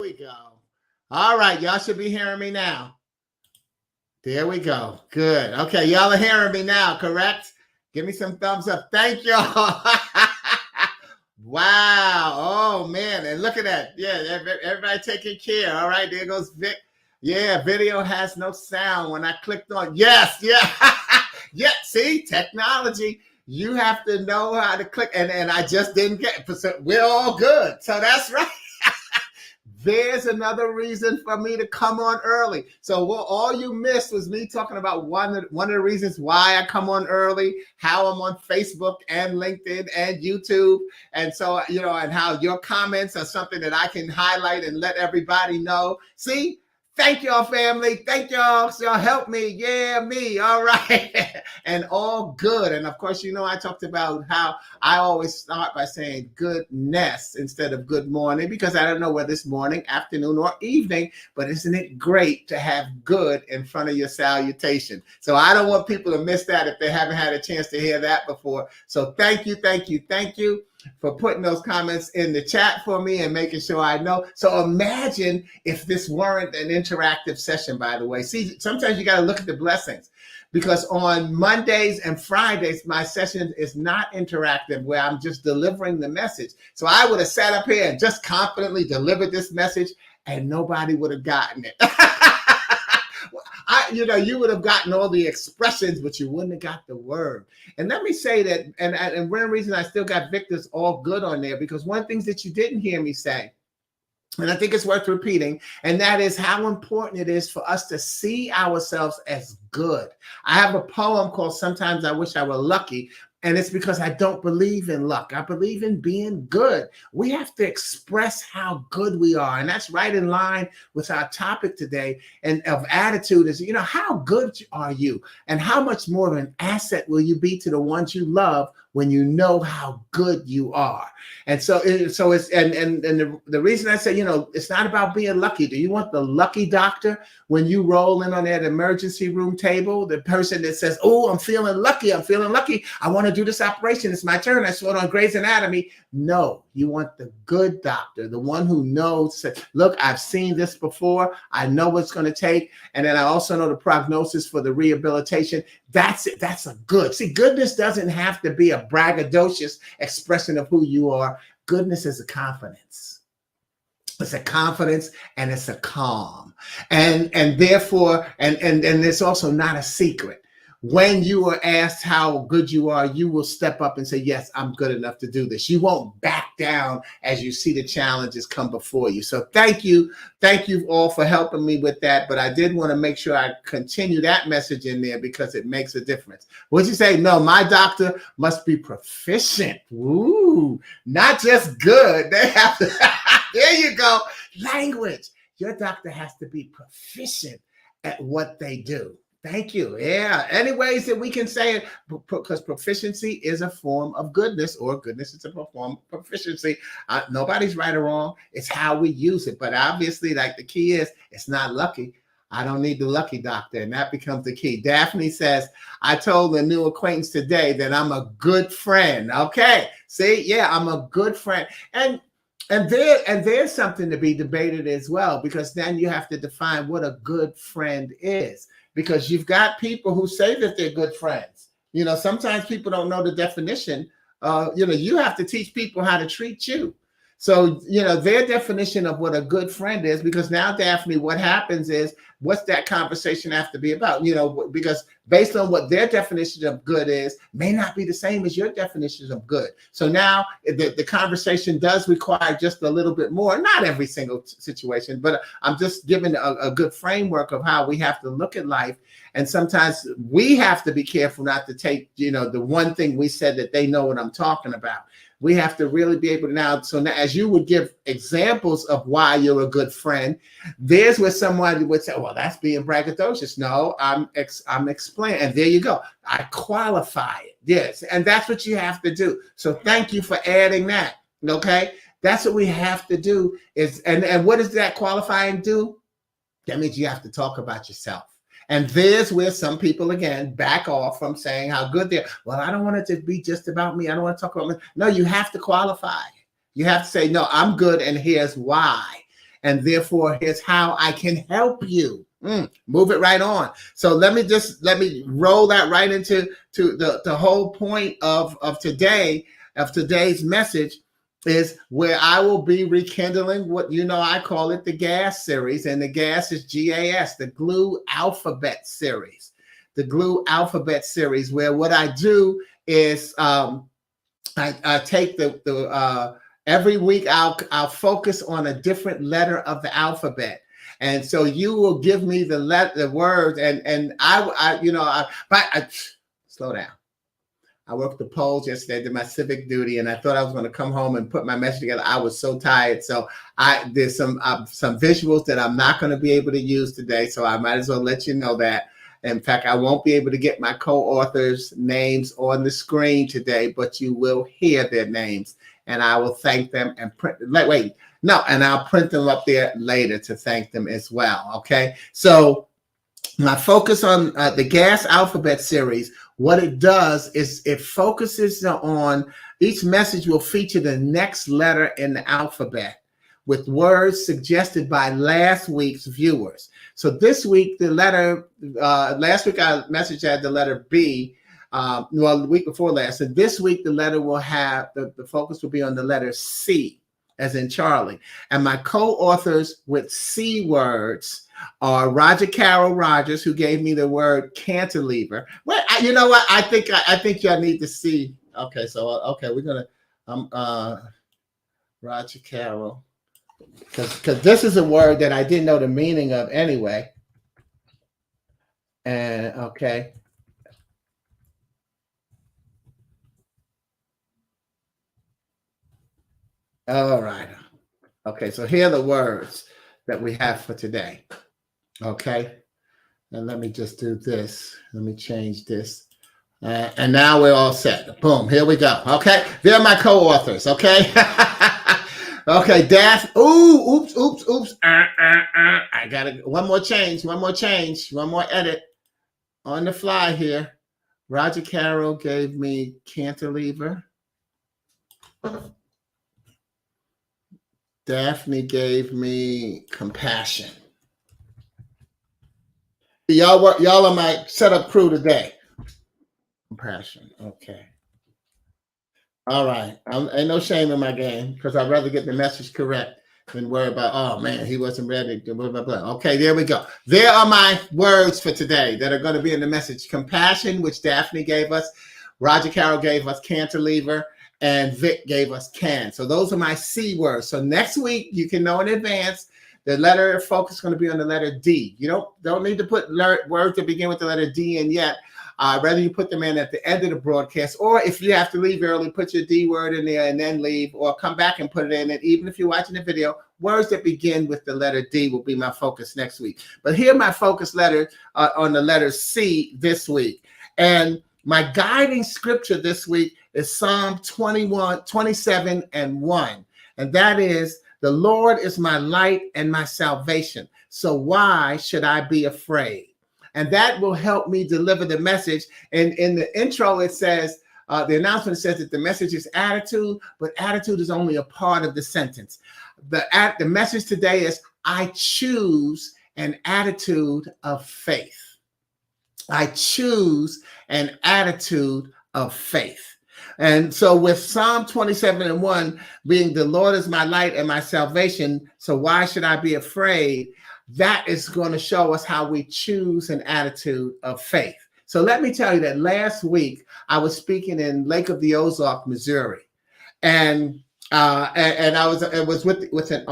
we go. All right, y'all should be hearing me now. There we go. Good. Okay, y'all are hearing me now, correct? Give me some thumbs up. Thank y'all. Wow. Oh, man. And look at that. Yeah, everybody taking care. All right, there goes Vic. Yeah, video has no sound when I clicked on. Yes, yeah. Yeah, see, technology. You have to know how to click. And I just didn't get it. So we're all good. So that's right. There's another reason for me to come on early. So all you missed was me talking about one of the reasons why I come on early, how I'm on Facebook and LinkedIn and YouTube. And so, and how your comments are something that I can highlight and let everybody know. See? Thank y'all, family. Thank y'all. So y'all help me. Yeah, me. All right. And all good. And of course, I talked about how I always start by saying goodness instead of good morning, because I don't know whether it's morning, afternoon, or evening, but isn't it great to have good in front of your salutation? So I don't want people to miss that if they haven't had a chance to hear that before. So thank you for putting those comments in the chat for me and making sure I know. So imagine if this weren't an interactive session, by the way. See, sometimes you got to look at the blessings, because on Mondays and Fridays, my session is not interactive where I'm just delivering the message. So I would have sat up here and just confidently delivered this message and nobody would have gotten it. You would have gotten all the expressions, but you wouldn't have got the word. And let me say that, and one reason I still got Victor's all good on there, because one of the things that you didn't hear me say, and I think it's worth repeating, and that is how important it is for us to see ourselves as good. I have a poem called Sometimes I Wish I Were Lucky, and it's because I don't believe in luck. I believe in being good. We have to express how good we are. And that's right in line with our topic today and of attitude is, how good are you? And how much more of an asset will you be to the ones you love when you know how good you are? And so it's the reason I say, it's not about being lucky. Do you want the lucky doctor when you roll in on that emergency room table, the person that says, oh, I'm feeling lucky. I want to do this operation. It's my turn. I saw it on Grey's Anatomy. No, you want the good doctor, the one who knows, look, I've seen this before. I know what's going to take. And then I also know the prognosis for the rehabilitation. That's it. That's a good. See, goodness doesn't have to be a braggadocious expression of who you are. Goodness is a confidence. It's a confidence and it's a calm. And therefore, and it's also not a secret. When you are asked how good you are, you will step up and say, yes, I'm good enough to do this. You won't back down as you see the challenges come before you. So thank you. Thank you all for helping me with that. But I did want to make sure I continue that message in there because it makes a difference. What'd you say? No, my doctor must be proficient. Ooh, not just good. They have to, there you go. Language. Your doctor has to be proficient at what they do. Thank you. Yeah. Any ways that we can say it, because proficiency is a form of goodness, or goodness is a form of proficiency. Nobody's right or wrong. It's how we use it. But obviously, like the key is, it's not lucky. I don't need the lucky doctor. And that becomes the key. Daphne says, I told a new acquaintance today that I'm a good friend. Okay. See, yeah, I'm a good friend. And there's something to be debated as well, because then you have to define what a good friend is. Because you've got people who say that they're good friends. Sometimes people don't know the definition. You have to teach people how to treat you. So, their definition of what a good friend is, because now, Daphne, what happens is, what's that conversation have to be about? Because based on what their definition of good is, may not be the same as your definition of good. So now the conversation does require just a little bit more, not every single situation, but I'm just giving a good framework of how we have to look at life. And sometimes we have to be careful not to take, the one thing we said that they know what I'm talking about. We have to really be able to now, as you would give examples of why you're a good friend, there's where someone would say, well, that's being braggadocious. No, I'm explaining. And there you go. I qualify it. Yes. And that's what you have to do. So thank you for adding that. Okay. That's what we have to do is, and what does that qualifying do? That means you have to talk about yourself. And there's where some people, again, back off from saying how good they're. Well, I don't want it to be just about me. I don't want to talk about me. No, you have to qualify. You have to say, no, I'm good, and here's why. and therefore here's how I can help you. Move it right on. So let me roll that right into the whole point of today's message, is where I will be rekindling what I call it the GAS series, and the GAS is GAS, the Glue Alphabet series. The Glue Alphabet series, where what I do is I take every week I'll focus on a different letter of the alphabet. And so you will give me the words, and I slow down. I worked the polls yesterday, did my civic duty, and I thought I was going to come home and put my message together. I was so tired. So there's some visuals that I'm not going to be able to use today. So I might as well let you know that. In fact, I won't be able to get my co-authors' names on the screen today, but you will hear their names, and I will thank them and and I'll print them up there later to thank them as well. Okay, so my focus on the GAS Alphabet series, what it does is it focuses on each message will feature the next letter in the alphabet with words suggested by last week's viewers. So this week, last week our message had the letter B, the week before last. And this week, the letter will have, the focus will be on the letter C, as in Charlie. And my co-authors with C words are Rogercarole Rogers, who gave me the word cantilever. Well, you know what? I think y'all need to see. Okay, so we're gonna Rogercarole, because this is a word that I didn't know the meaning of anyway. And okay. All right. Okay, so here are the words that we have for today. Okay, and let me just do this. Let me change this. And now we're all set. Boom, here we go. Okay, they're my co-authors. Okay. Okay, oops. I got one more change, one more edit on the fly here. Rogercarole gave me cantilever. Daphne gave me compassion. Y'all are my setup crew today. Compassion. Okay. All right. Ain't no shame in my game, because I'd rather get the message correct than worry about, oh man, he wasn't ready. Blah, blah, blah. Okay, there we go. There are my words for today that are going to be in the message. Compassion, which Daphne gave us. Rogercarole gave us cantilever. And Vic gave us can. So those are my C words. So next week, you can know in advance, the letter focus is going to be on the letter D. You don't need to put words that begin with the letter D in yet. Rather you put them in at the end of the broadcast, or if you have to leave early, put your D word in there and then leave, or come back and put it in. And even if you're watching the video, words that begin with the letter D will be my focus next week. But here are my focus letter on the letter C this week. And my guiding scripture this week is Psalm 27:1. And that is, the Lord is my light and my salvation. So why should I be afraid? And that will help me deliver the message. And in the intro, it says, the announcement says that the message is attitude, but attitude is only a part of the sentence. The message today is, I choose an attitude of faith. I choose an attitude of faith. And so with Psalm 27:1 being, the Lord is my light and my salvation, so why should I be afraid? That is going to show us how we choose an attitude of faith. So let me tell you that last week I was speaking in Lake of the Ozark, Missouri, and I was with an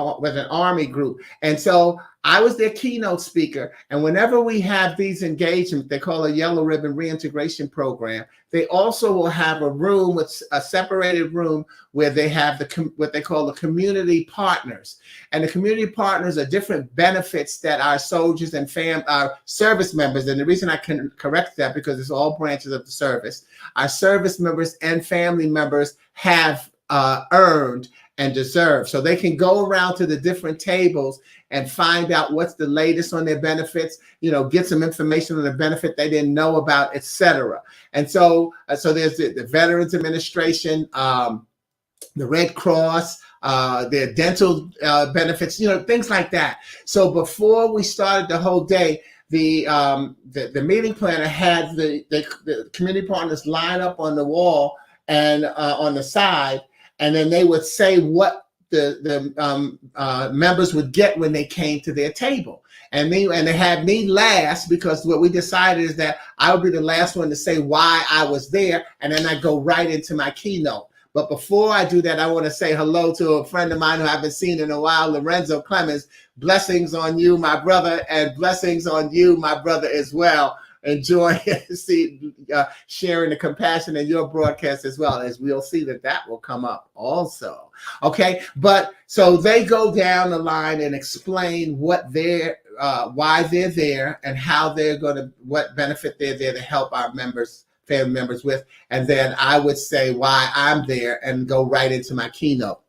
Army group, and so I was their keynote speaker. And whenever we have these engagements, they call a Yellow Ribbon Reintegration Program. They also will have a room, with a separated room, where they have what they call the community partners. And the community partners are different benefits that our soldiers and our service members, and the reason I can correct that, because it's all branches of the service, our service members and family members have earned and deserve. So they can go around to the different tables and find out what's the latest on their benefits, get some information on the benefit they didn't know about, etc. And so there's the Veterans Administration, the Red Cross, their dental benefits, things like that. So before we started the whole day, the meeting planner had the community partners line up on the wall and on the side, and then they would say what the members would get when they came to their table. And they had me last, because what we decided is that I would be the last one to say why I was there, and then I go right into my keynote. But before I do that, I want to say hello to a friend of mine who I haven't seen in a while, Lorenzo Clemens. Blessings on you, my brother, and blessings on you, my brother, as well. Enjoy sharing the compassion in your broadcast as well, as we'll see that will come up also. Okay, but so they go down the line and explain what why they're there and how they're going to, what benefit they're there to help our members, family members with, and then I would say why I'm there and go right into my keynote.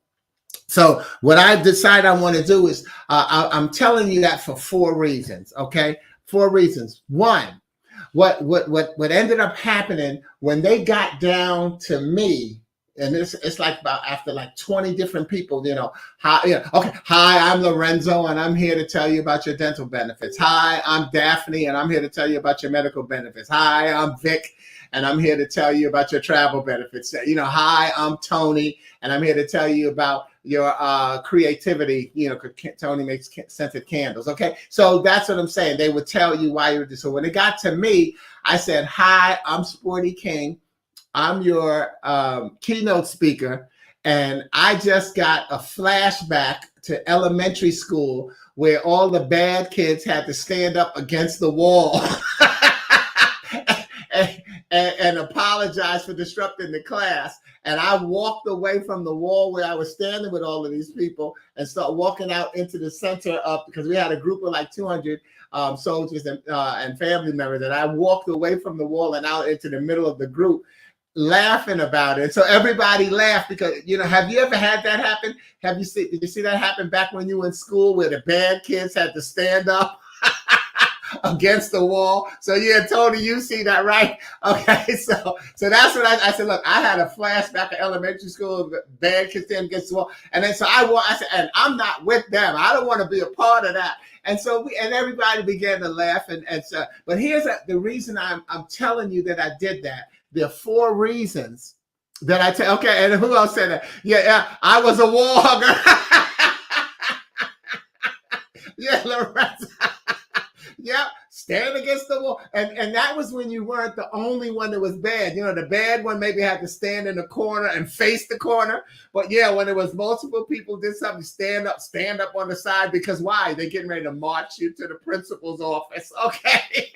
So what I decide I want to do is I'm telling you that for 4 reasons. Okay, 4 reasons. One, what ended up happening when they got down to me, and it's like about after like 20 different people, hi, I'm Lorenzo, and I'm here to tell you about your dental benefits. Hi, I'm Daphne, and I'm here to tell you about your medical benefits. Hi, I'm Vic, and I'm here to tell you about your travel benefits. Hi, I'm Tony, and I'm here to tell you about your creativity. Tony makes scented candles. Okay, so that's what I'm saying. They would tell you why you're. So when it got to me, I said, "Hi, I'm Sporty King. I'm your keynote speaker, and I just got a flashback to elementary school where all the bad kids had to stand up against the wall." And apologize for disrupting the class. And I walked away from the wall where I was standing with all of these people and start walking out into the center because we had a group of like 200 soldiers and family members. And I walked away from the wall and out into the middle of the group, laughing about it. So everybody laughed because, have you ever had that happen? Did you see that happen back when you were in school where the bad kids had to stand up against the wall? So yeah, Tony, you see that, right? Okay, so that's what I said. Look, I had a flashback of elementary school, bad kids standing against the wall, and then so I said, and I'm not with them. I don't want to be a part of that. And so everybody began to laugh, and so. But here's the reason I'm telling you that I did that. There are 4 reasons that I tell. Okay, and who else said that? Yeah, I was a wall hugger. Yeah, Lorenzo. Yep, stand against the wall. And that was when you weren't the only one that was bad. The bad one maybe had to stand in the corner and face the corner. But yeah, when it was multiple people did something, stand up on the side, because why? They're getting ready to march you to the principal's office. Okay.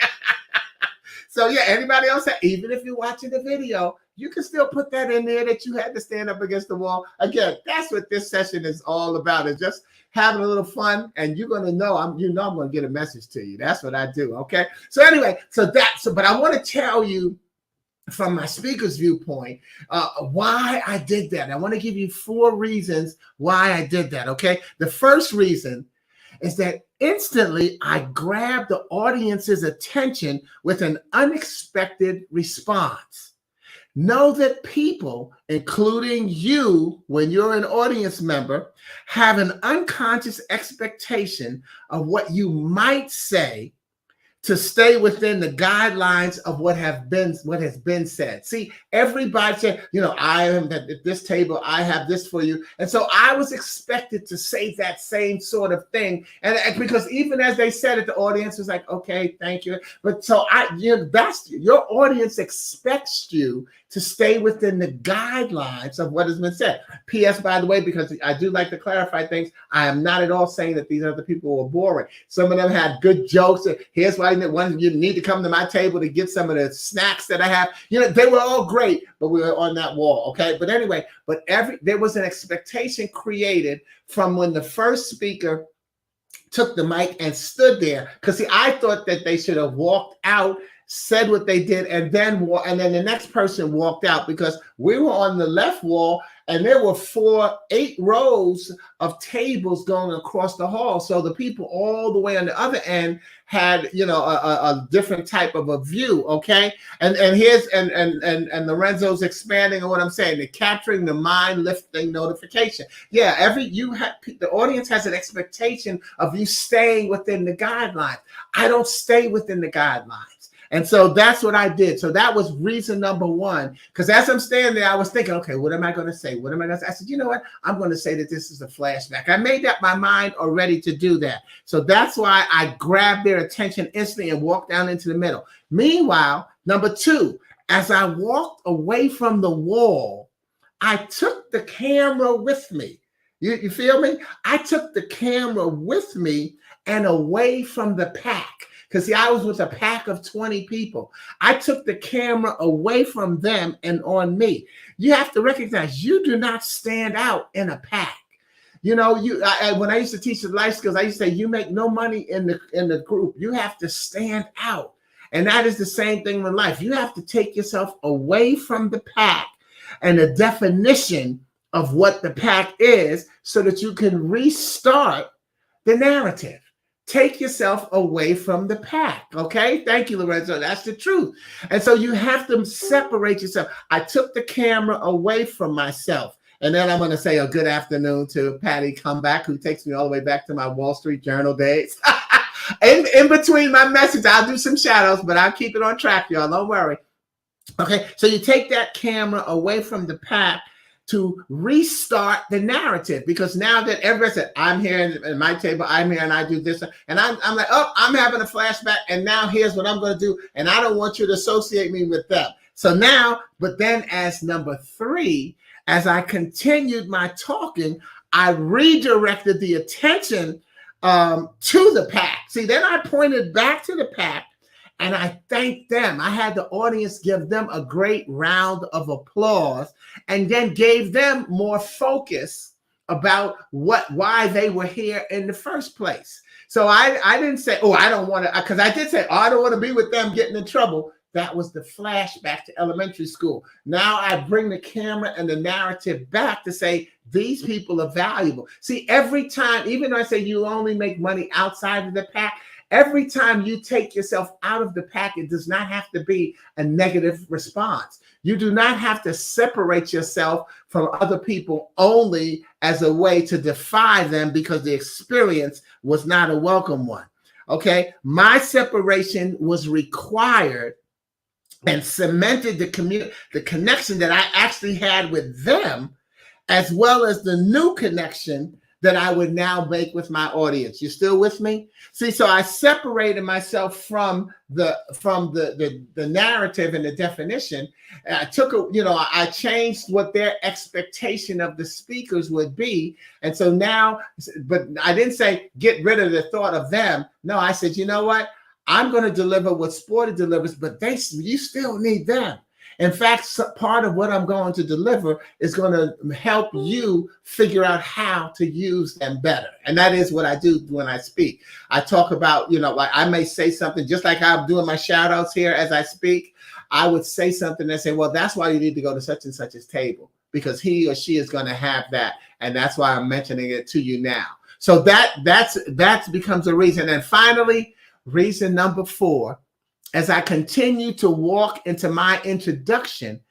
So yeah, anybody else, even if you're watching the video, you can still put that in there that you had to stand up against the wall. Again, that's what this session is all about. Is just having a little fun, and you're gonna know I'm gonna get a message to you. That's what I do. Okay. So anyway, but I want to tell you from my speaker's viewpoint why I did that. I want to give you 4 reasons why I did that. Okay. The first reason is that instantly I grabbed the audience's attention with an unexpected response. Know that people, including you, when you're an audience member, have an unconscious expectation of what you might say to stay within the guidelines of what has been said. See, everybody said, I am at this table, I have this for you. And so I was expected to say that same sort of thing. And because even as they said it, the audience was like, okay, thank you. But so your audience expects you to stay within the guidelines of what has been said. P.S., by the way, because I do like to clarify things, I am not at all saying that these other people were boring. Some of them had good jokes. Here's why you need to come to my table to get some of the snacks that I have. They were all great, but we were on that wall, okay? But anyway, there was an expectation created from when the first speaker took the mic and stood there. Because see, I thought that they should have walked out, said what they did, and then the next person walked out, because we were on the left wall And there were 8 rows of tables going across the hall. So the people all the way on the other end had, you know, a different type of a view. Okay. And here's, and Lorenzo's expanding on what I'm saying. They're capturing the mind lifting notification. Yeah. The audience has an expectation of you staying within the guidelines. I don't stay within the guidelines. And so that's what I did. So that was reason number 1. Because as I'm standing there, I was thinking, okay, what am I going to say? What am I going to say? I said, you know what? I'm going to say that this is a flashback. I made up my mind already to do that. So that's why I grabbed their attention instantly and walked down into the middle. Meanwhile, number 2, as I walked away from the wall, I took the camera with me. You feel me? I took the camera with me and away from the pack. Because see, I was with a pack of 20 people. I took the camera away from them and on me. You have to recognize you do not stand out in a pack. You know, when I used to teach the life skills, I used to say you make no money in the group. You have to stand out. And that is the same thing in life. You have to take yourself away from the pack and the definition of what the pack is so that you can restart the narrative. Take yourself away from the pack. Okay. Thank you, Lorenzo. That's the truth. And so you have to separate yourself. I took the camera away from myself. And then I'm going to say a good afternoon to Patty Comeback, who takes me all the way back to my Wall Street Journal days. in between my message, I'll do some shadows, but I'll keep it on track, y'all. Don't worry. Okay. So you take that camera away from the pack to restart the narrative, because now that everybody said, I'm here in my table, I'm here and I do this, and I'm like, oh, I'm having a flashback, and now here's what I'm going to do, and I don't want you to associate me with them. So now, but then as number 3, as I continued my talking, I redirected the attention to the pack. See, then I pointed back to the pack, and I thanked them. I had the audience give them a great round of applause, and then gave them more focus about why they were here in the first place. So I didn't say, oh, I don't want to, because I did say, oh, I don't want to be with them getting in trouble. That was the flashback to elementary school. Now I bring the camera and the narrative back to say, these people are valuable. See, every time, even though I say you only make money outside of the pack, every time you take yourself out of the pack, it does not have to be a negative response. You do not have to separate yourself from other people only as a way to defy them because the experience was not a welcome one. Okay, my separation was required and cemented the connection that I actually had with them, as well as the new connection that I would now make with my audience. You still with me? See, so I separated myself from the narrative and the definition. And I changed what their expectation of the speakers would be. And so now, but I didn't say get rid of the thought of them. No, I said, you know what? I'm going to deliver what Sporty delivers, but you still need them. In fact, part of what I'm going to deliver is going to help you figure out how to use them better. And that is what I do when I speak. I talk about, like I may say something just like I'm doing my shout outs here as I speak. I would say something and say, well, that's why you need to go to such and such's table, because he or she is going to have that. And that's why I'm mentioning it to you now. So that becomes a reason. And finally, reason number 4, as I continue to walk into my introduction,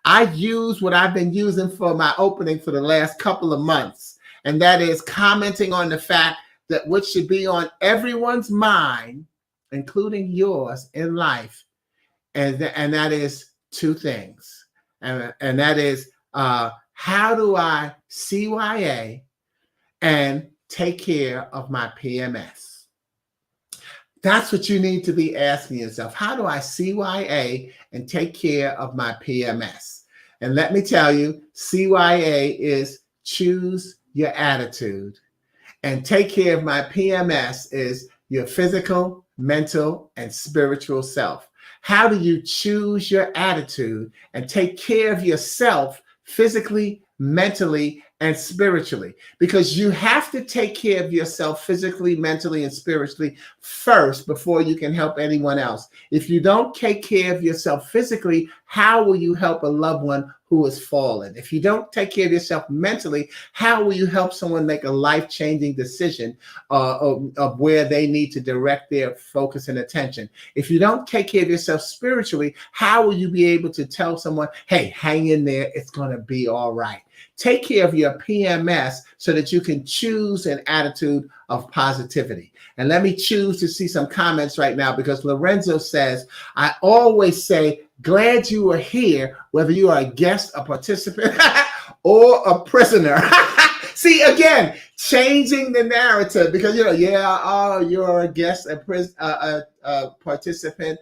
I use what I've been using for my opening for the last couple of months. And that is commenting on the fact that what should be on everyone's mind, including yours in life. And that is 2 things. And that is, how do I CYA and take care of my PMS? That's what you need to be asking yourself. How do I CYA and take care of my PMS? And let me tell you, CYA is choose your attitude. And take care of my PMS is your physical, mental, and spiritual self. How do you choose your attitude and take care of yourself physically, mentally, and spiritually? Because you have to take care of yourself physically, mentally, and spiritually first before you can help anyone else. If you don't take care of yourself physically, how will you help a loved one who is fallen. If you don't take care of yourself mentally, how will you help someone make a life-changing decision of where they need to direct their focus and attention? If you don't take care of yourself spiritually, how will you be able to tell someone, hey, hang in there, it's going to be all right? Take care of your PMS so that you can choose an attitude of positivity. And let me choose to see some comments right now, because Lorenzo says, I always say, glad you are here, whether you are a guest, a participant, or a prisoner. See, again, changing the narrative, because, you're a guest, a participant,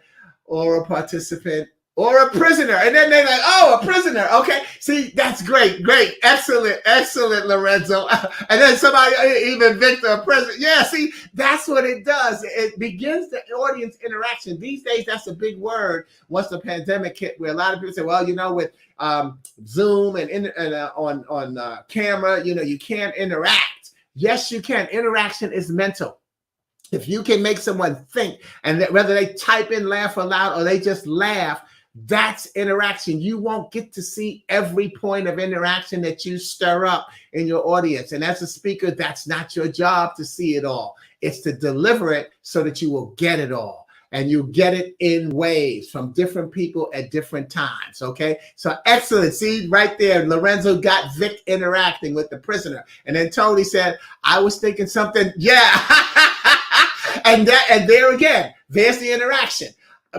or a participant, or a prisoner. And then they're like, oh, a prisoner. Okay. See, that's great. Great. Excellent, Lorenzo. And then somebody, even Victor, a prisoner. Yeah, see, that's what it does. It begins the audience interaction. These days, that's a big word once the pandemic hit, where a lot of people say, well, with Zoom and on camera, you can't interact. Yes, you can. Interaction is mental. If you can make someone think, and whether they type in laugh aloud or they just laugh, that's interaction. You won't get to see every point of interaction that you stir up in your audience. And as a speaker, that's not your job to see it all. It's to deliver it so that you will get it all. And you get it in waves from different people at different times, okay? So excellent. See, right there, Lorenzo got Vic interacting with the prisoner. And then Tony said, I was thinking something, yeah. and there again, there's the interaction.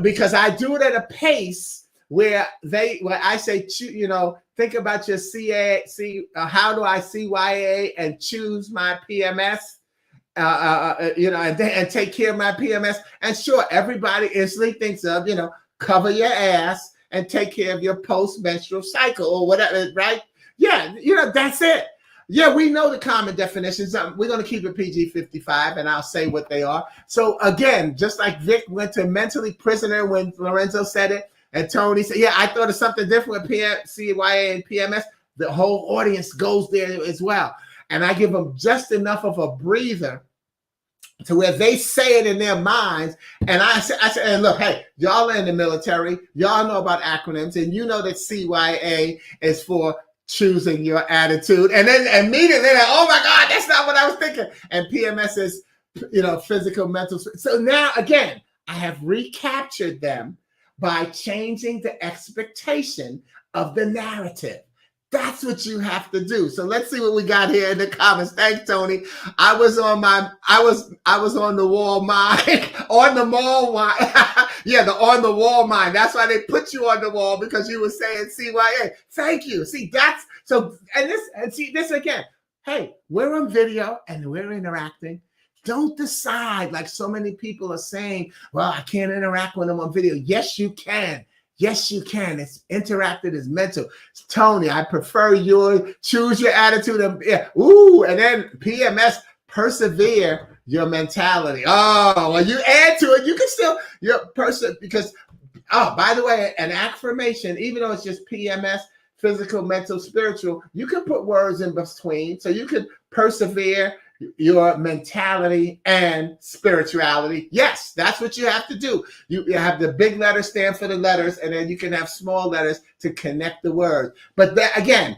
Because I do it at a pace where I say, think about your how do I CYA and choose my PMS, and take care of my PMS. And sure, everybody instantly thinks of, cover your ass and take care of your post-menstrual cycle or whatever, right? Yeah, that's it. Yeah, we know the common definitions. We're going to keep it PG-55, and I'll say what they are. So again, just like Vic went to mentally prisoner when Lorenzo said it, and Tony said, yeah, I thought of something different with CYA and PMS. The whole audience goes there as well. And I give them just enough of a breather to where they say it in their minds. And I said, and look, hey, y'all are in the military. Y'all know about acronyms, and you know that CYA is for choosing your attitude. And then immediately they're like, oh my God, that's not what I was thinking. And PMS is, physical, mental. So now again, I have recaptured them by changing the expectation of the narrative. That's what you have to do. So let's see what we got here in the comments. Thanks, Tony. I was on the wall mind, on the mall mind. Yeah, the on the wall mind. That's why they put you on the wall, because you were saying CYA. Thank you. See, that's so, and see this again. Hey, we're on video and we're interacting. Don't decide, like so many people are saying, well, I can't interact when I'm on video. Yes, you can. Yes, you can. It's interactive, it's mental. Tony, I prefer your choose your attitude. And then PMS, persevere your mentality. Oh, well, you add to it. You can still your person because, by the way, an affirmation, even though it's just PMS, physical, mental, spiritual, you can put words in between. So you can persevere your mentality and spirituality. Yes, that's what you have to do. You have the big letters stand for the letters, and then you can have small letters to connect the words. But that, again,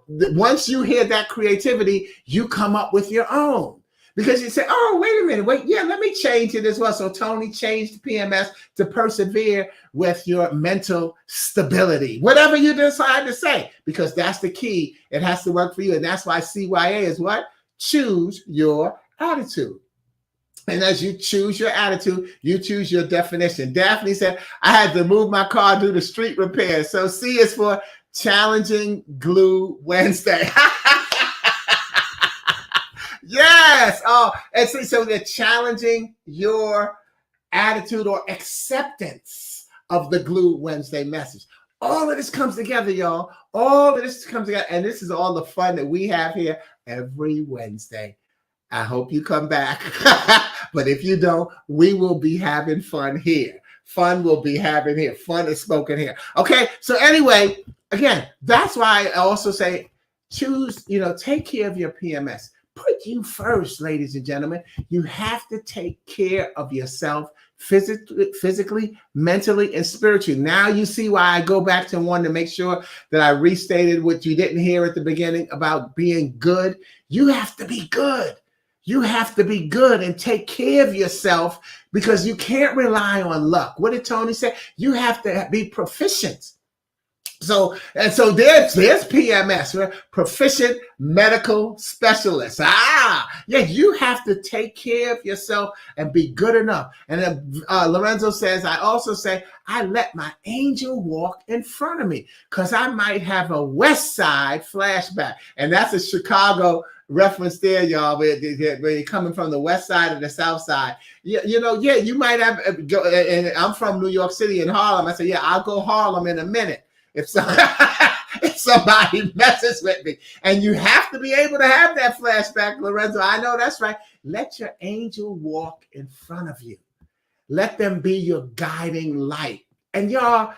once you hear that creativity, you come up with your own. Because you say, oh, wait a minute, let me change it as well. So Tony changed PMS to persevere with your mental stability. Whatever you decide to say, because that's the key. It has to work for you. And that's why CYA is what? Choose your attitude. And as you choose your attitude, you choose your definition. Daphne said, I had to move my car due to street repairs. So C is for Challenging Glue Wednesday. Yes. Oh, and so they're challenging your attitude or acceptance of the Glue Wednesday message. All of this comes together, y'all. All of this comes together. And this is all the fun that we have here every Wednesday. I hope you come back. But if you don't, we will be having fun here. Fun will be having here. Fun is spoken here. Okay. So anyway, again, that's why I also say choose, take care of your PMS. Put you first, ladies and gentlemen. You have to take care of yourself physically, mentally, and spiritually. Now you see why I go back to one to make sure that I restated what you didn't hear at the beginning about being good. You have to be good. You have to be good and take care of yourself because you can't rely on luck. What did Tony say? You have to be proficient. So there's PMS, right? Proficient medical specialist. Yeah, you have to take care of yourself and be good enough. And then Lorenzo says, I also say, I let my angel walk in front of me because I might have a West Side flashback. And that's a Chicago reference there, y'all, where you're coming from the West Side or the South Side. You might have, and I'm from New York City and Harlem. I say, yeah, I'll go Harlem in a minute. If somebody messes with me, and you have to be able to have that flashback, Lorenzo. I know that's right. Let your angel walk in front of you. Let them be your guiding light. And y'all,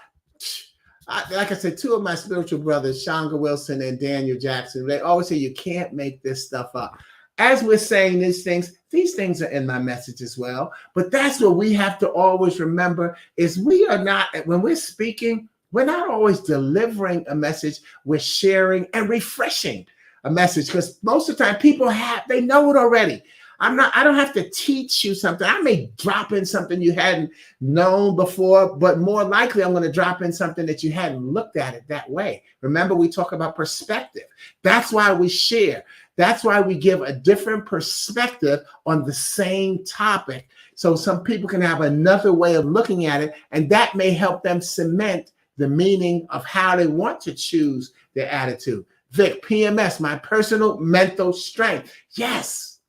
like I said, two of my spiritual brothers, Shanga Wilson and Daniel Jackson, they always say you can't make this stuff up. As we're saying these things are in my message as well. But that's what we have to always remember is we are not, when we're speaking, we're not always delivering a message. We're sharing and refreshing a message because most of the time people they know it already. I don't have to teach you something. I may drop in something you hadn't known before, but more likely I'm going to drop in something that you hadn't looked at it that way. Remember, we talk about perspective. That's why we share. That's why we give a different perspective on the same topic. So some people can have another way of looking at it, and that may help them cement the meaning of how they want to choose their attitude. Vic, PMS, my personal mental strength. Yes.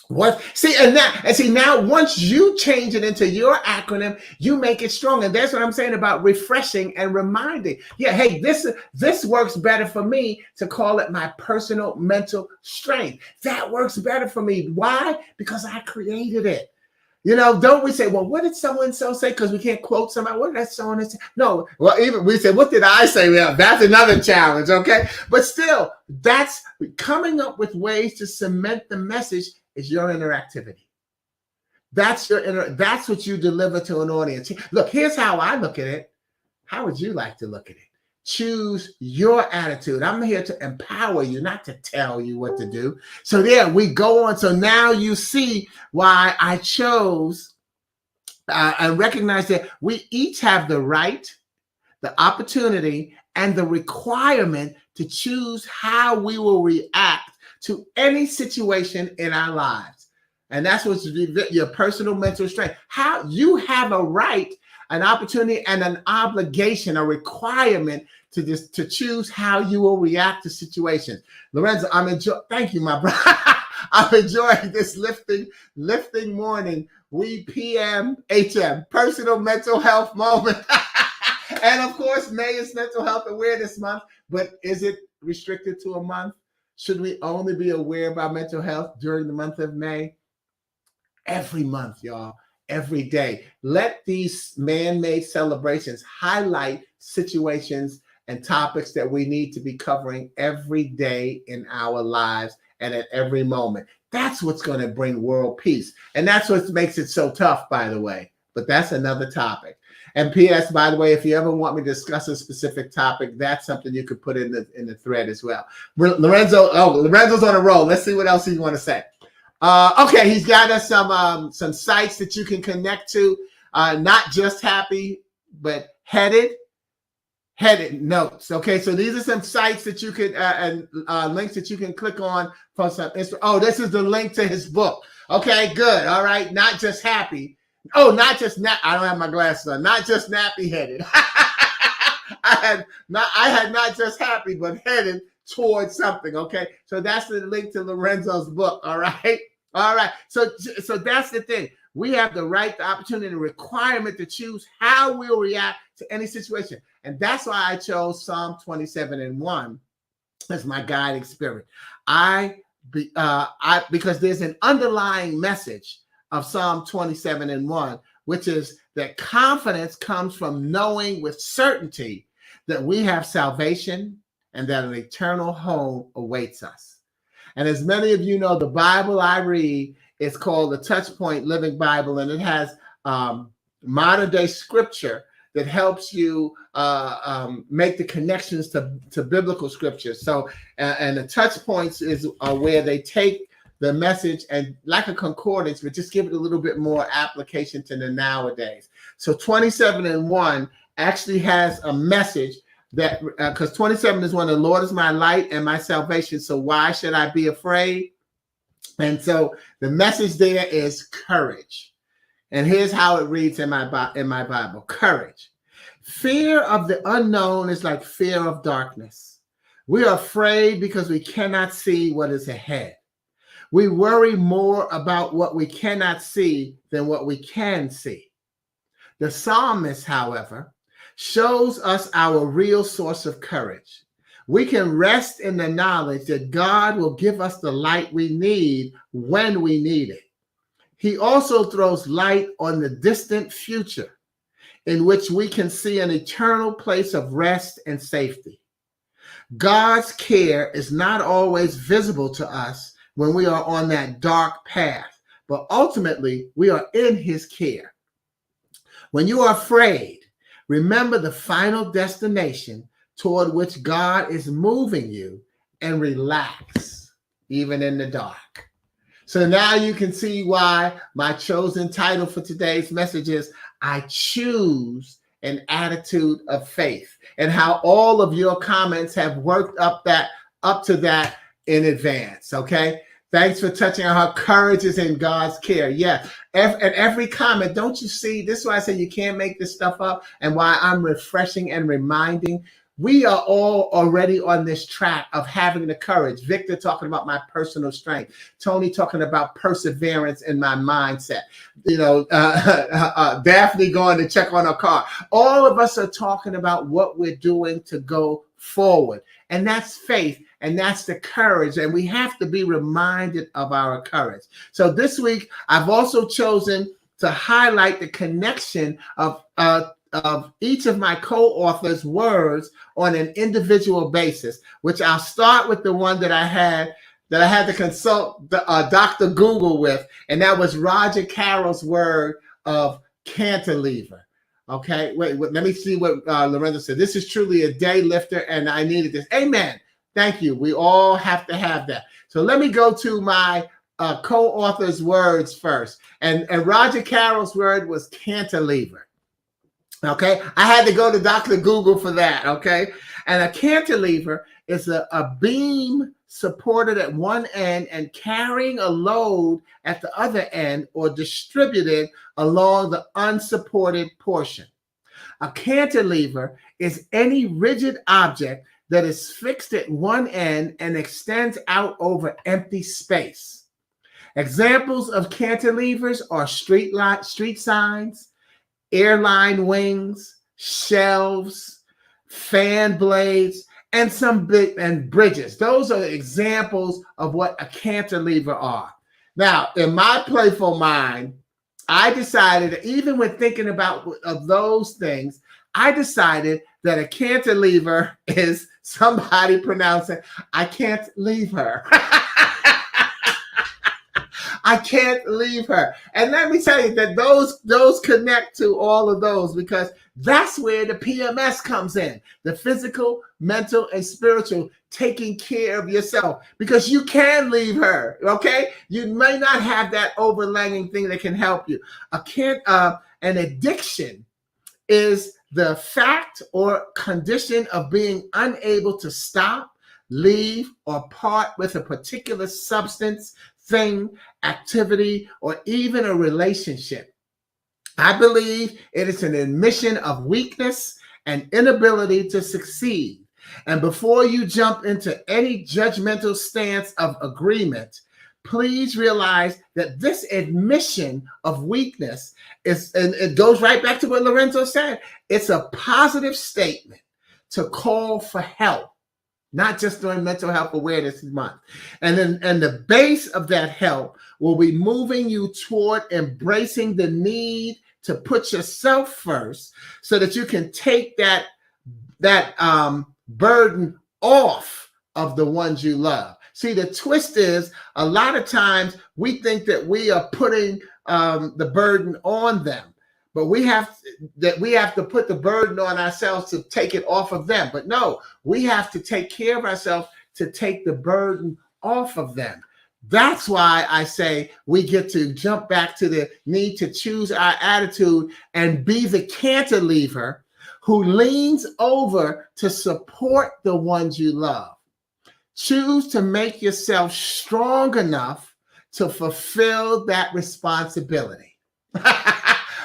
Now once you change it into your acronym, you make it strong. And that's what I'm saying about refreshing and reminding. Yeah, hey, this works better for me to call it my personal mental strength. That works better for me. Why? Because I created it. Don't we say, well, what did so-and-so say? Because we can't quote somebody. What did that so-and-so say? No, well, even we say, what did I say? Well, that's another challenge, okay? But still, that's coming up with ways to cement the message is your interactivity. That's what you deliver to an audience. Look, here's how I look at it. How would you like to look at it? Choose your attitude. I'm here to empower you, not to tell you what to do. So there we go on. So now you see why I chose and recognize that we each have the right, the opportunity, and the requirement to choose how we will react to any situation in our lives. And that's what's your personal mental strength. How you have a right, an opportunity, and an obligation, a requirement to choose how you will react to situations. Lorenzo, thank you, my brother. I'm enjoying this lifting morning, we PM HM, personal mental health moment. And of course, May is Mental Health Awareness Month, but is it restricted to a month? Should we only be aware about mental health during the month of May? Every month, y'all. Every day. Let these man-made celebrations highlight situations and topics that we need to be covering every day in our lives and at every moment. That's what's going to bring world peace. And that's what makes it so tough, by the way. But that's another topic. And P.S., by the way, if you ever want me to discuss a specific topic, that's something you could put in the thread as well. Lorenzo's on a roll. Let's see what else he want to say. Okay, he's got us some sites that you can connect to, not just happy, but headed notes. Okay, so these are some sites that you could and links that you can click on for some. Oh, this is the link to his book. Okay, good. All right, not just happy. Oh, not just I don't have my glasses on. Not just nappy headed. I had not just happy, but headed towards something. Okay, so that's the link to Lorenzo's book. All right. So that's the thing. We have the right, the opportunity, the requirement to choose how we'll react to any situation. And that's why I chose Psalm 27:1 as my guiding spirit. Because there's an underlying message of Psalm 27:1, which is that confidence comes from knowing with certainty that we have salvation and that an eternal home awaits us. And as many of you know, the Bible I read is called the Touchpoint Living Bible, and it has modern day scripture that helps you make the connections to biblical scripture. So, and the touch points is where they take the message and like a concordance, but just give it a little bit more application to the nowadays. So 27:1 actually has a message that, because 27 is when the Lord is my light and my salvation, so why should I be afraid? And so the message there is courage. And here's how it reads in my Bible. Courage. Fear of the unknown is like fear of darkness. We are afraid because we cannot see what is ahead. We worry more about what we cannot see than what we can see. The psalmist, however, shows us our real source of courage. We can rest in the knowledge that God will give us the light we need when we need it. He also throws light on the distant future, in which we can see an eternal place of rest and safety. God's care is not always visible to us when we are on that dark path, but ultimately we are in his care. When you are afraid, remember the final destination toward which God is moving you and relax, even in the dark. So now you can see why my chosen title for today's message is I Choose an Attitude of Faith, and how all of your comments have worked up to that in advance. Okay. Thanks for touching on how courage is in God's care. Yeah. And every comment, don't you see? This is why I say you can't make this stuff up, and why I'm refreshing and reminding. We are all already on this track of having the courage. Victor talking about my personal strength. Tony talking about perseverance in my mindset. You know, Daphne going to check on her car. All of us are talking about what we're doing to go forward. And that's faith, and that's the courage. And we have to be reminded of our courage. So this week, I've also chosen to highlight the connection of each of my co-authors' words on an individual basis, which I'll start with the one that I had to consult Dr. Google with, and that was Rogercarole's word of cantilever. Okay, wait, let me see what Lorenzo said. This is truly a day lifter, and I needed this. Amen. Thank you. We all have to have that. So let me go to my co-author's words first. And Rogercarole's word was cantilever. Okay, I had to go to Dr. Google for that. Okay, and a cantilever is a beam supported at one end and carrying a load at the other end, or distributed along the unsupported portion. A cantilever is any rigid object that is fixed at one end and extends out over empty space. Examples of cantilevers are street signs, airline wings, shelves, fan blades, and bridges. Those are examples of what a cantilever are. Now, in my playful mind, I decided, even when thinking about of those things, I decided that a cantilever is somebody pronouncing, I can't leave her. I can't leave her. And let me tell you that those connect to all of those, because that's where the PMS comes in. The physical, mental, and spiritual, taking care of yourself, because you can leave her, okay? You may not have that overlaying thing that can help you. An addiction is the fact or condition of being unable to stop, leave, or part with a particular substance, thing, activity, or even a relationship. I believe it is an admission of weakness and inability to succeed. And before you jump into any judgmental stance of agreement, please realize that this admission of weakness is, and it goes right back to what Lorenzo said, it's a positive statement to call for help. Not just during Mental Health Awareness Month. And the base of that help will be moving you toward embracing the need to put yourself first, so that you can take that burden off of the ones you love. See, the twist is a lot of times we think that we are putting the burden on them, but we have to put the burden on ourselves to take it off of them. But no, we have to take care of ourselves to take the burden off of them. That's why I say we get to jump back to the need to choose our attitude and be the cantilever who leans over to support the ones you love. Choose to make yourself strong enough to fulfill that responsibility.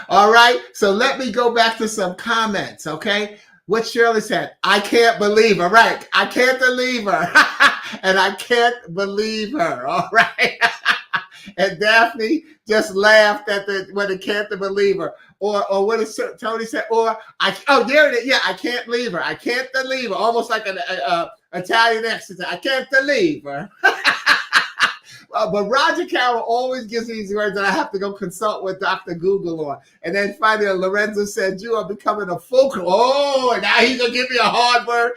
All right. So let me go back to some comments. Okay. What Shirley said, I can't believe her. Right. I can't believe her. And I can't believe her. All right. And Daphne just laughed at when it can't believe her. Or what did Tony say? Or there it is. Yeah, I can't leave her. I can't believe her. Almost like an Italian accent. I can't believe her. But Rogercarole always gives these words that I have to go consult with Dr. Google on. And then finally, Lorenzo said, you are becoming a fulcrum. Oh, and now he's going to give me a hard word.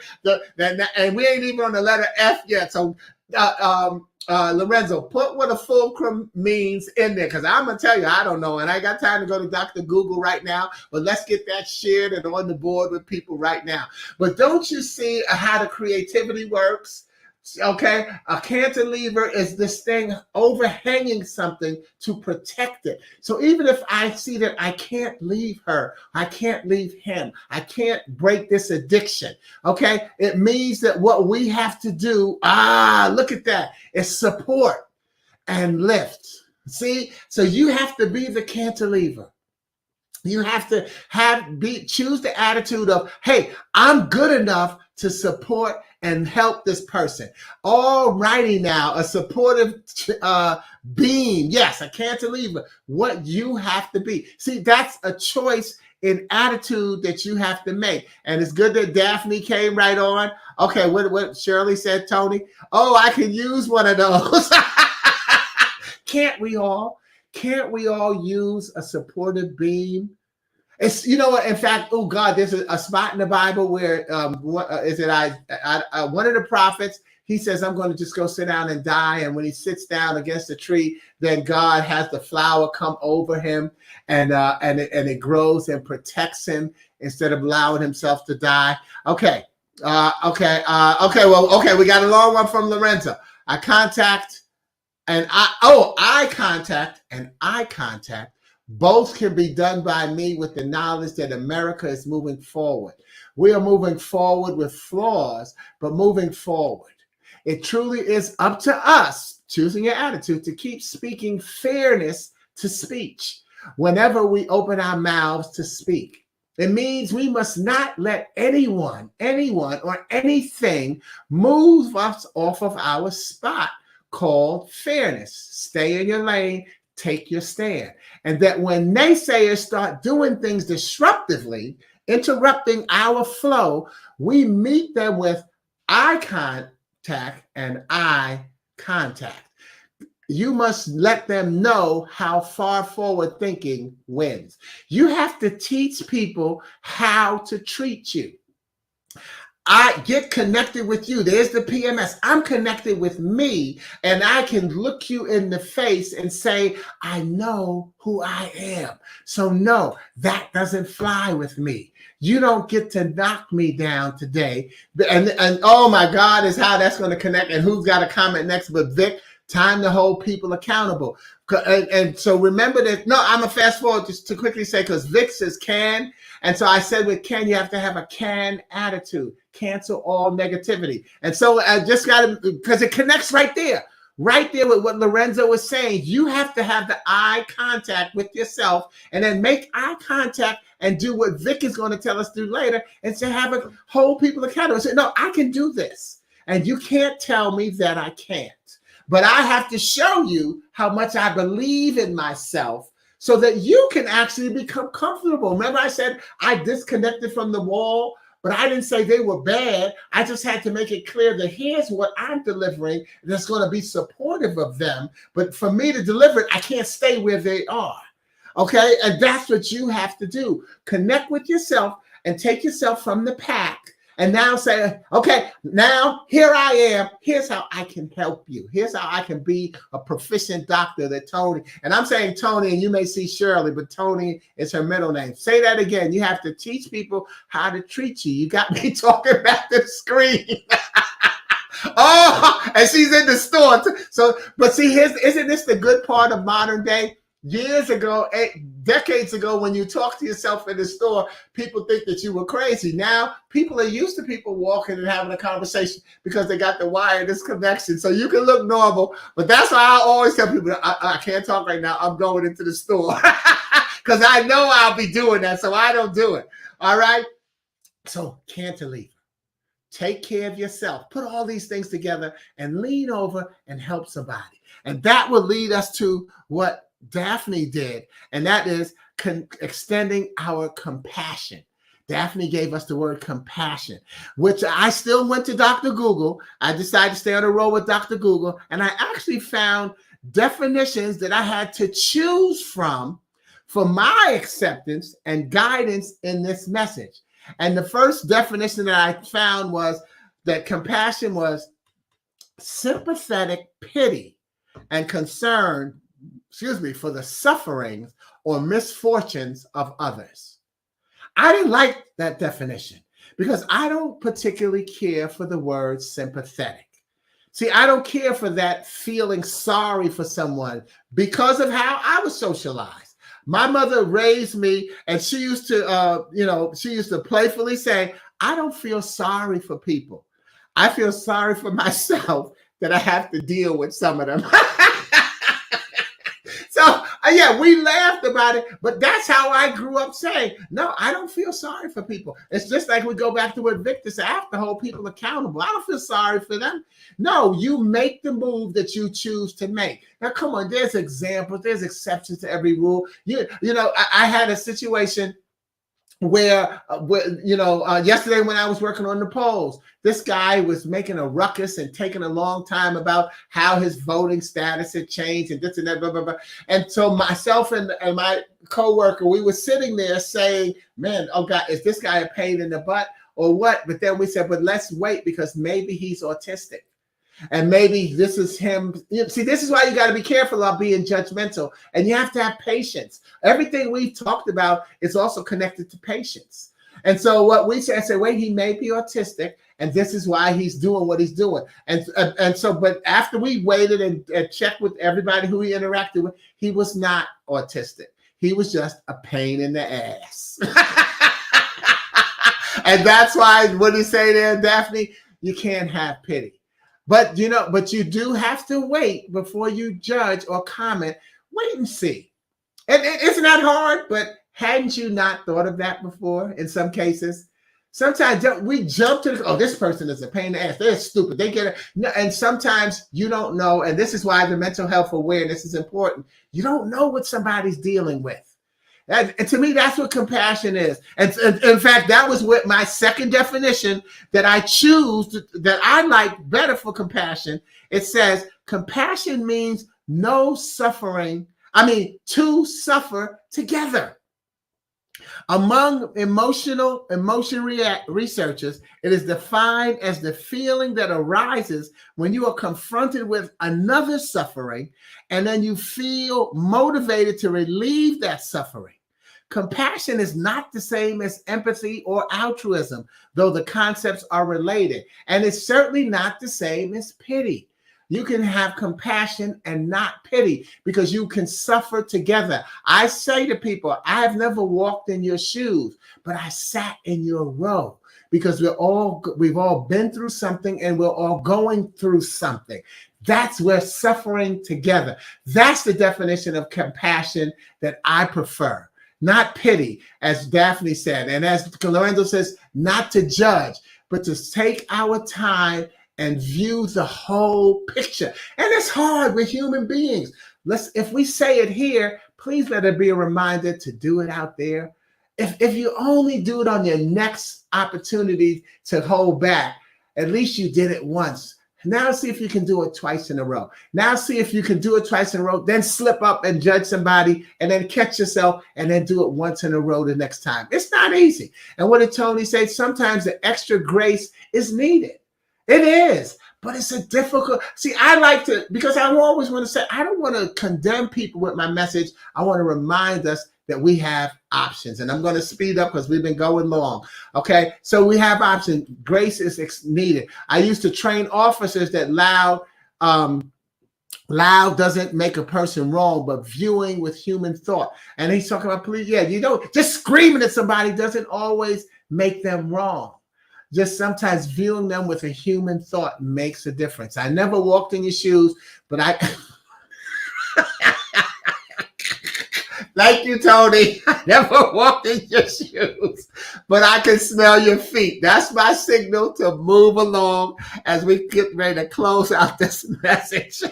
And we ain't even on the letter F yet. So, Lorenzo, put what a fulcrum means in there, because I'm going to tell you, I don't know. And I got time to go to Dr. Google right now. But let's get that shared and on the board with people right now. But don't you see how the creativity works? Okay, a cantilever is this thing overhanging something to protect it. So even if I see that I can't leave her, I can't leave him, I can't break this addiction, okay, it means that what we have to do, look at that, is support and lift. See, so you have to be the cantilever. You have to choose the attitude of, hey, I'm good enough to support and help this person. All righty now, a supportive beam. Yes, a cantilever. What you have to be. See, that's a choice in attitude that you have to make. And it's good that Daphne came right on. Okay, what Shirley said, Tony? Oh, I can use one of those. Can't we all? Can't we all use a supportive beam? It's, you know what, in fact, oh God, there's a spot in the Bible where one of the prophets, he says, I'm going to just go sit down and die. And when he sits down against a tree, then God has the flower come over him and it grows and protects him instead of allowing himself to die. Okay. We got a long one from Lorenzo. Eye contact and eye contact. Both can be done by me with the knowledge that America is moving forward. We are moving forward with flaws, but moving forward. It truly is up to us, choosing your attitude, to keep speaking fairness to speech whenever we open our mouths to speak. It means we must not let anyone, or anything move us off of our spot called fairness. Stay in your lane. Take your stand. And that when naysayers start doing things disruptively, interrupting our flow, we meet them with eye contact and eye contact. You must let them know how far forward thinking wins. You have to teach people how to treat you. I get connected with you. There's the PMS. I'm connected with me, and I can look you in the face and say, I know who I am. So no, that doesn't fly with me. You don't get to knock me down today. And oh my God, is how that's going to connect. And who's got a comment next? But Vic, time to hold people accountable. And so remember that, no, I'm going to fast forward just to quickly say, because Vic says can. And so I said with can, you have to have a can attitude. Cancel all negativity. And so I just got to, because it connects right there with what Lorenzo was saying. You have to have the eye contact with yourself and then make eye contact and do what Vic is going to tell us to do later and to hold people accountable. Say, no, I can do this. And you can't tell me that I can't. But I have to show you how much I believe in myself so that you can actually become comfortable. Remember I said I disconnected from the wall, but I didn't say they were bad. I just had to make it clear that here's what I'm delivering that's going to be supportive of them. But for me to deliver it, I can't stay where they are. Okay? And that's what you have to do. Connect with yourself and take yourself from the pack And now say, okay, now here I am. Here's how I can help you. Here's how I can be a proficient doctor that Tony, and I'm saying Tony, and you may see Shirley, but Tony is her middle name. Say that again. You have to teach people how to treat you. You got me talking back to the screen. Oh, and she's in the store. So, but see, isn't this the good part of modern day? Years ago, decades ago, when you talk to yourself in the store, people think that you were crazy. Now, people are used to people walking and having a conversation because they got the wireless connection. So you can look normal, but that's why I always tell people, I can't talk right now. I'm going into the store because I know I'll be doing that, so I don't do it. All right? So cantilever. Take care of yourself. Put all these things together and lean over and help somebody. And that will lead us to what Daphne did, and that is extending our compassion. Daphne gave us the word compassion, which I still went to Dr. Google. I decided to stay on the road with Dr. Google, and I actually found definitions that I had to choose from for my acceptance and guidance in this message. And the first definition that I found was that compassion was sympathetic pity and concern, for the sufferings or misfortunes of others. I didn't like that definition because I don't particularly care for the word sympathetic. See, I don't care for that feeling sorry for someone because of how I was socialized. My mother raised me, and she used to playfully say, I don't feel sorry for people. I feel sorry for myself that I have to deal with some of them. So, yeah, we laughed about it, but that's how I grew up saying, no, I don't feel sorry for people. It's just like we go back to what Victor said, I have to hold people accountable. I don't feel sorry for them. No, you make the move that you choose to make. Now, come on, there's examples, there's exceptions to every rule. I had a situation where yesterday when I was working on the polls, this guy was making a ruckus and taking a long time about how his voting status had changed and this and that, blah, blah, blah. And so myself and my coworker, we were sitting there saying, man, oh God, is this guy a pain in the butt or what? But then we said, but let's wait because maybe he's autistic. And maybe this is him. See, this is why you got to be careful about being judgmental. And you have to have patience. Everything we've talked about is also connected to patience. And so what we said, I said, wait, he may be autistic, and this is why he's doing what he's doing. And so, but after we waited and checked with everybody who he interacted with, he was not autistic. He was just a pain in the ass. And that's why, what do you say there, Daphne? You can't have pity. But you do have to wait before you judge or comment. Wait and see. And isn't that hard? But hadn't you not thought of that before in some cases? Sometimes we jump to this person is a pain in the ass. They're stupid. They get it. And sometimes you don't know. And this is why the mental health awareness is important. You don't know what somebody's dealing with. And to me, that's what compassion is. And in fact, that was what my second definition that I choose, that I like better for compassion. It says compassion means to suffer together. Among emotion researchers, it is defined as the feeling that arises when you are confronted with another suffering, and then you feel motivated to relieve that suffering. Compassion is not the same as empathy or altruism, though the concepts are related. And it's certainly not the same as pity. You can have compassion and not pity because you can suffer together. I say to people, I have never walked in your shoes, but I sat in your row because we've all been through something and we're all going through something. That's where suffering together. That's the definition of compassion that I prefer. Not pity, as Daphne said, and as Lorenzo says, not to judge, but to take our time and view the whole picture. And it's hard with human beings. If we say it here, please let it be a reminder to do it out there. If you only do it on your next opportunity to hold back, at least you did it once. Now see if you can do it twice in a row. Now see if you can do it twice in a row, then slip up and judge somebody and then catch yourself and then do it once in a row the next time. It's not easy. And what did Tony say? Sometimes the extra grace is needed. It is, but it's a difficult. See, I like to, because I always want to say, I don't want to condemn people with my message. I want to remind us that we have options. And I'm going to speed up because we've been going long. Okay, so we have options. Grace is needed. I used to train officers that loud doesn't make a person wrong, but viewing with human thought. And he's talking about police. Yeah, you know, just screaming at somebody doesn't always make them wrong. Just sometimes viewing them with a human thought makes a difference. I never walked in your shoes, but I... Thank you, Tony. I never walked in your shoes, but I can smell your feet. That's my signal to move along as we get ready to close out this message.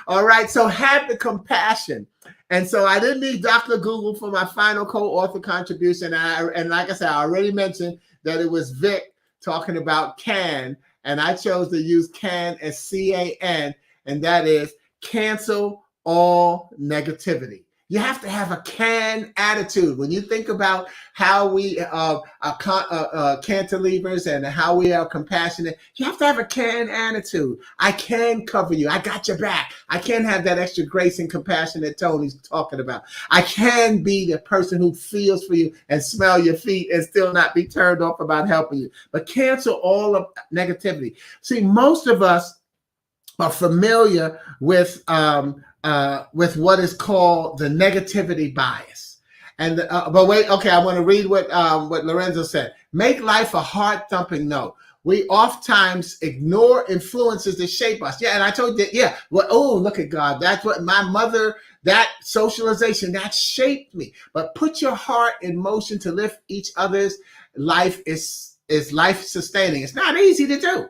All right, so have the compassion. And so I didn't need Dr. Google for my final co-author contribution. And like I said, I already mentioned that it was Vic talking about CAN, and I chose to use CAN as C-A-N, and that is cancel all negativity. You have to have a can attitude. When you think about how we cantilevers and how we are compassionate, you have to have a can attitude. I can cover you. I got your back. I can have that extra grace and compassion that Tony's talking about. I can be the person who feels for you and smell your feet and still not be turned off about helping you. But cancel all of negativity. See, most of us are familiar with what is called the negativity bias. And but wait, okay, I want to read what Lorenzo said. Make life a heart-thumping no. We oftentimes ignore influences that shape us. Yeah, and I told you that, yeah, well, oh, look at God. That's what my mother, that socialization, that shaped me. But put your heart in motion to lift each other's life is life-sustaining. It's not easy to do.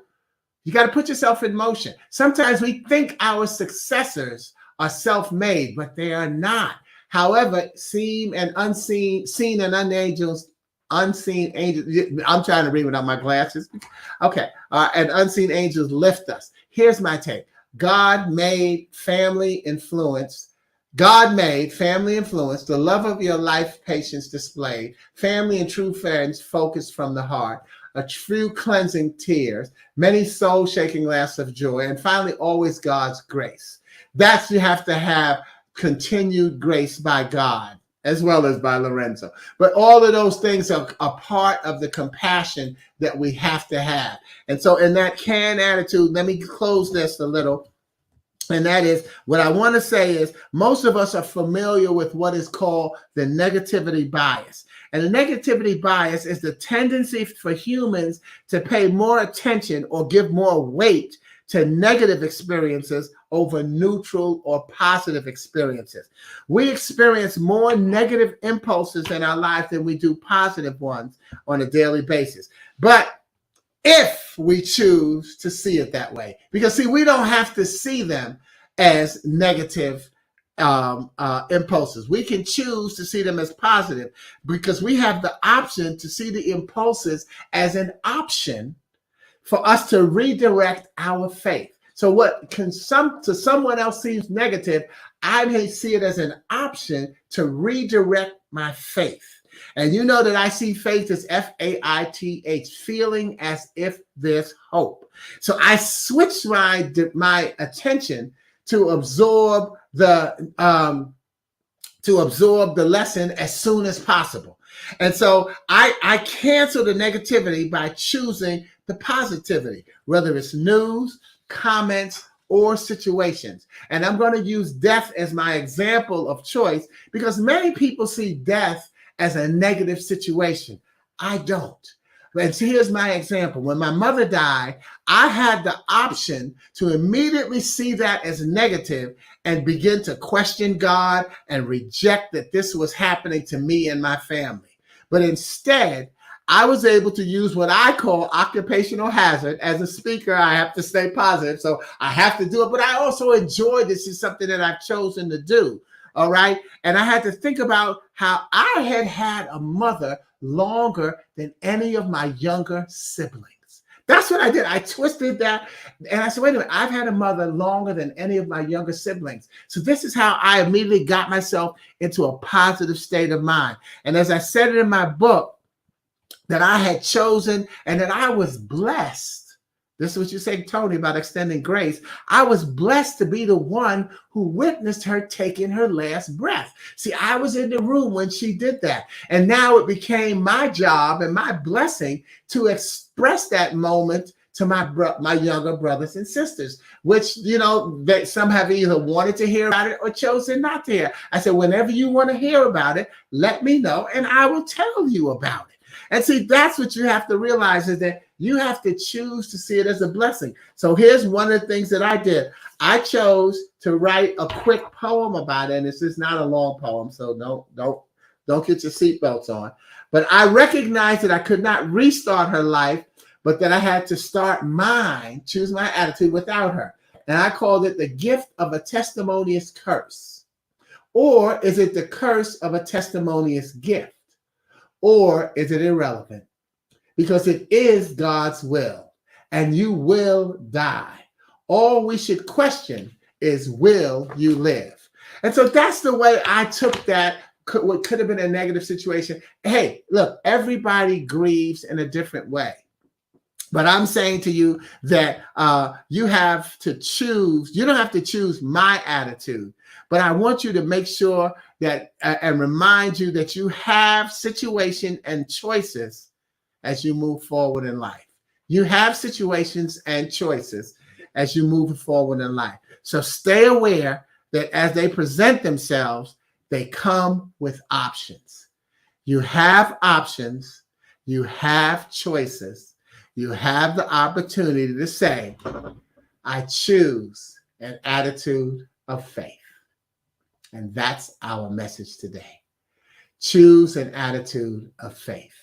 You got to put yourself in motion. Sometimes we think our successors are self-made, but they are not. However, seen and angels. I'm trying to read without my glasses. Okay, and unseen angels lift us. Here's my take. God made family influence. The love of your life, patience displayed, family and true friends focused from the heart, a true cleansing tears, many soul-shaking laughs of joy, and finally, always God's grace. That's, you have to have continued grace by God as well as by Lorenzo. But all of those things are a part of the compassion that we have to have. And so in that can attitude, let me close this a little. And that is, what I want to say is, most of us are familiar with what is called the negativity bias. And the negativity bias is the tendency for humans to pay more attention or give more weight to negative experiences over neutral or positive experiences. We experience more negative impulses in our life than we do positive ones on a daily basis. But if we choose to see it that way, because see, we don't have to see them as negative impulses. We can choose to see them as positive because we have the option to see the impulses as an option for us to redirect our faith. So what can to someone else seems negative, I may see it as an option to redirect my faith. And you know that I see faith as F-A-I-T-H, feeling as if there's hope. So I switch my attention to absorb the lesson as soon as possible. And so I cancel the negativity by choosing the positivity, whether it's news, comments, or situations. And I'm going to use death as my example of choice because many people see death as a negative situation. I don't. And here's my example. When my mother died, I had the option to immediately see that as negative and begin to question God and reject that this was happening to me and my family. But instead, I was able to use what I call occupational hazard. As a speaker, I have to stay positive, so I have to do it. But I also enjoy this. Is something that I've chosen to do. All right. And I had to think about how I had a mother longer than any of my younger siblings. That's what I did. I twisted that. And I said, wait a minute, I've had a mother longer than any of my younger siblings. So this is how I immediately got myself into a positive state of mind. And as I said it in my book, that I had chosen and that I was blessed. This is what you say, Tony, about extending grace. I was blessed to be the one who witnessed her taking her last breath. See, I was in the room when she did that. And now it became my job and my blessing to express that moment to my younger brothers and sisters, which, you know, that some have either wanted to hear about it or chosen not to hear. I said, whenever you want to hear about it, let me know and I will tell you about it. And see, that's what you have to realize, is that you have to choose to see it as a blessing. So here's one of the things that I did. I chose to write a quick poem about it. And this is not a long poem, so don't get your seatbelts on. But I recognized that I could not restart her life, but that I had to start mine, choose my attitude without her. And I called it the gift of a testimonious curse. Or is it the curse of a testimonious gift? Or is it irrelevant? Because it is God's will, and you will die. All we should question is, will you live? And so that's the way I took that, what could have been a negative situation. Hey, look, everybody grieves in a different way. But I'm saying to you that you have to choose. You don't have to choose my attitude. But I want you to make sure that and remind you that you have situation and choices as you move forward in life. You have situations and choices as you move forward in life. So stay aware that as they present themselves, they come with options. You have options. You have choices. You have the opportunity to say, I choose an attitude of faith. And that's our message today. Choose an attitude of faith.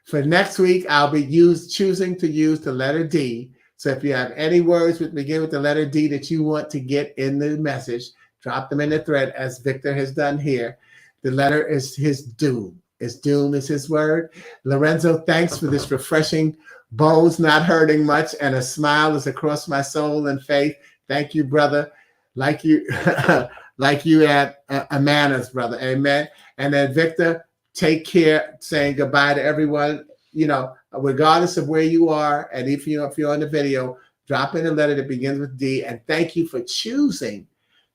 For next week, I'll be choosing to use the letter D. So if you have any words that begin with the letter D that you want to get in the message, drop them in the thread as Victor has done here. The letter is his doom. His doom is his word. Lorenzo, thanks for this refreshing bones not hurting much, and a smile is across my soul and faith. Thank you, brother. Like you at Amana's, brother. Amen. And then Victor, take care, saying goodbye to everyone. You know, regardless of where you are, and if you're on the video, drop in a letter that begins with D. And thank you for choosing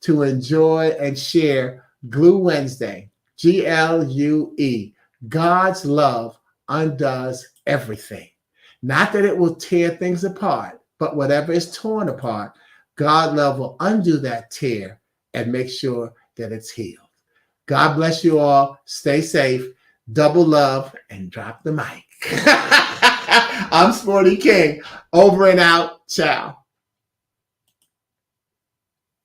to enjoy and share Glue Wednesday. GLUE. God's love undoes everything. Not that it will tear things apart, but whatever is torn apart, God's love will undo that tear and make sure that it's healed. God bless you all. Stay safe. Double love and drop the mic. I'm Sporty King. Over and out. Ciao.